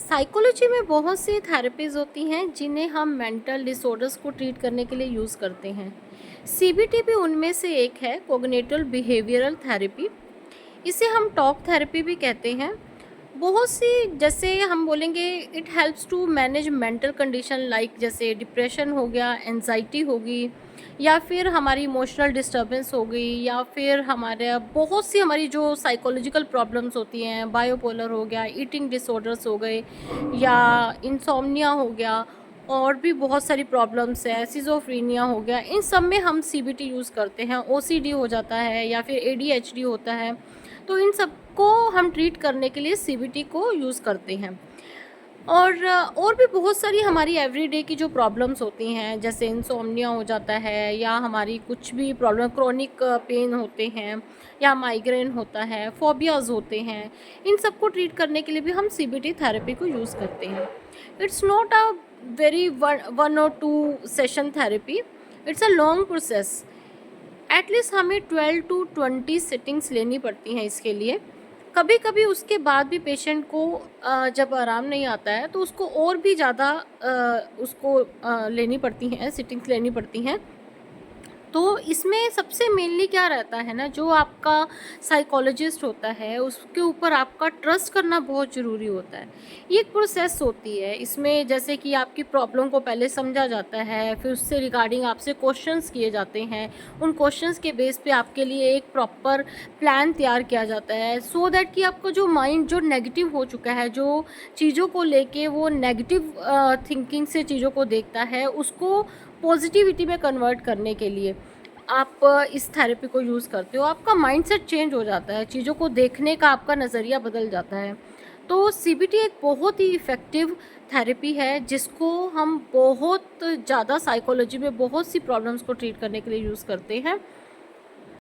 Psychology में बहुत सी therapies होती हैं जिन्हें हम मेंटल डिसऑर्डर्स को ट्रीट करने के लिए यूज़ करते हैं। सीबीटी भी उनमें से एक है, कोग्निटिव बिहेवियरल थेरेपी। इसे हम टॉक थेरेपी भी कहते हैं। बहुत सी, जैसे हम बोलेंगे, it helps to manage mental condition like जैसे डिप्रेशन हो गया, एनजाइटी होगी, या फिर हमारी इमोशनल डिस्टर्बेंस हो गई, या फिर हमारे बहुत सी हमारी जो साइकोलॉजिकल प्रॉब्लम्स होती हैं, बायोपोलर हो गया, ईटिंग डिसऑर्डर्स हो गए, या इंसोम्निया हो गया, और भी बहुत सारी प्रॉब्लम्स है, सिजोफ्रेनिया हो गया। इन सब में हम सीबीटी यूज़ करते हैं। ओसीडी हो जाता है या फिर एडीएचडी होता है, तो इन सबको हम ट्रीट करने के लिए सीबीटी को यूज़ करते हैं। और भी बहुत सारी हमारी एवरीडे की जो प्रॉब्लम्स होती हैं, जैसे इंसोम्निया हो जाता है, या हमारी कुछ भी प्रॉब्लम, क्रोनिक पेन होते हैं, या माइग्रेन होता है, फोबियाज़ होते हैं, इन सबको ट्रीट करने के लिए भी हम सीबीटी थेरेपी को यूज़ करते हैं। It's not a very one और two session therapy, it's a long process. At least हमें 12 to 20 सिटिंग्स लेनी पड़ती हैं इसके लिए। कभी कभी उसके बाद भी पेशेंट को जब आराम नहीं आता है तो उसको और भी ज़्यादा उसको लेनी पड़ती हैं, सिटिंग्स लेनी पड़ती हैं। तो इसमें सबसे मेनली क्या रहता है ना, जो आपका साइकोलॉजिस्ट होता है उसके ऊपर आपका ट्रस्ट करना बहुत ज़रूरी होता है। ये एक प्रोसेस होती है इसमें, जैसे कि आपकी प्रॉब्लम को पहले समझा जाता है, फिर उससे रिगार्डिंग आपसे क्वेश्चंस किए जाते हैं। उन क्वेश्चंस के बेस पे आपके लिए एक प्रॉपर प्लान तैयार किया जाता है, सो दैट कि आपका जो माइंड जो नेगेटिव हो चुका है, जो चीज़ों को लेके वो नेगेटिव थिंकिंग से चीज़ों को देखता है, उसको पॉजिटिविटी में कन्वर्ट करने के लिए आप इस थेरेपी को यूज़ करते हो। आपका माइंडसेट चेंज हो जाता है, चीज़ों को देखने का आपका नज़रिया बदल जाता है। तो सीबीटी एक बहुत ही इफ़ेक्टिव थेरेपी है जिसको हम बहुत ज़्यादा साइकोलॉजी में बहुत सी प्रॉब्लम्स को ट्रीट करने के लिए यूज़ करते हैं।